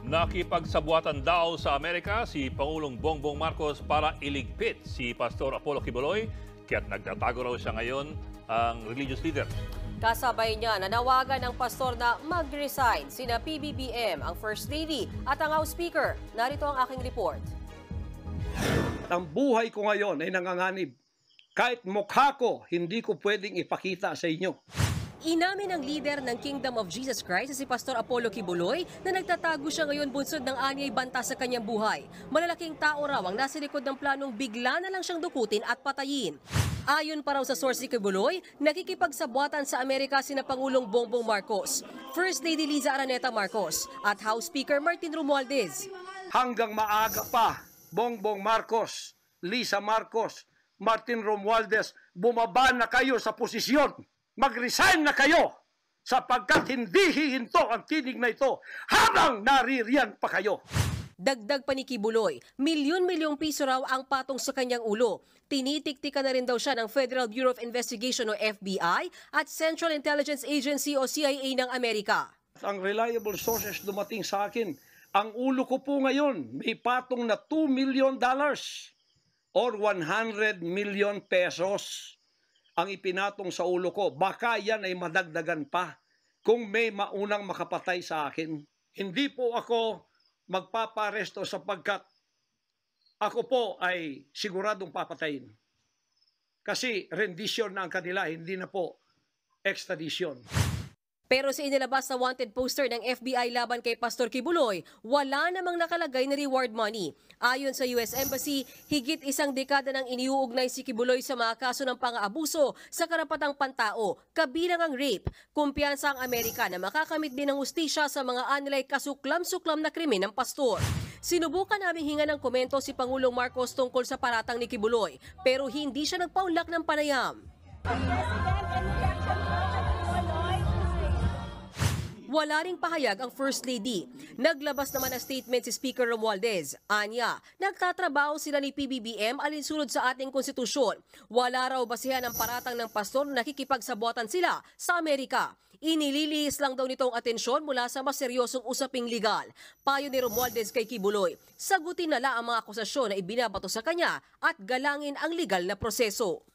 Nakipagsabuatan daw sa Amerika si Pangulong Bongbong Marcos para iligpit si Pastor Apollo Quiboloy, kaya't nagtatago raw siya ngayon ang religious leader. Kasabay niya nanawagan ng pastor na mag-resign sina PBBM, ang First Lady at ang House Speaker. Narito ang aking report. Ang buhay ko ngayon ay nanganganib. Kahit mukha ko, hindi ko pwedeng ipakita sa inyo. Inamin ng leader ng Kingdom of Jesus Christ si Pastor Apollo Quiboloy na nagtatago siya ngayon bunsod ng anyay banta sa kanyang buhay. Malalaking tao raw ang nasa likod ng planong bigla na lang siyang dukutin at patayin. Ayon pa raw sa source ni Quiboloy, nakikipagsabwatan sa Amerika sina Pangulong Bongbong Marcos, First Lady Liza Araneta Marcos at House Speaker Martin Romualdez. Hanggang maaga pa, Bongbong Marcos, Liza Marcos, Martin Romualdez, bumaba na kayo sa posisyon. Mag-resign na kayo sapagkat hindi hihinto ang tinig na ito habang naririyan pa kayo. Dagdag pa ni Quiboloy, milyon-milyong piso raw ang patong sa kanyang ulo. Tinitiktika na rin daw siya ng Federal Bureau of Investigation o FBI at Central Intelligence Agency o CIA ng Amerika. Ang reliable sources dumating sa akin, ang ulo ko po ngayon may patong na $2 million or 100 million pesos. Ang ipinatong sa ulo ko, baka yan ay madagdagan pa kung may maunang makapatay sa akin. Hindi po ako magpaparesto sapagkat ako po ay siguradong papatayin. Kasi rendition na ang kanila, hindi na po extradition. Pero sa inilabas na wanted poster ng FBI laban kay Pastor Quiboloy, wala namang nakalagay na reward money. Ayon sa US Embassy, higit isang dekada nang iniuugnay si Quiboloy sa mga kaso ng pang-aabuso sa karapatang pantao, kabilang ang rape. Kumpiyansa ang Amerika na makakamit din ng hustisya sa mga anilay kasuklam-suklam na krimen ng pastor. Sinubukan namin hinga ng komento si Pangulong Marcos tungkol sa paratang ni Quiboloy, pero hindi siya nagpaunlak ng panayam. Wala ring pahayag ang First Lady. Naglabas naman ng statement si Speaker Romualdez. Anya, nagtatrabaho sila ni PBBM alinsunod sa ating konstitusyon. Wala raw basihan ang paratang ng pastor na nakikipagsabuatan sila sa Amerika. Inililihis lang daw nitong atensyon mula sa mas seryosong usaping legal. Payo ni Romualdez kay Quiboloy, sagutin nala ang mga akusasyon na ibinabato sa kanya at galangin ang legal na proseso.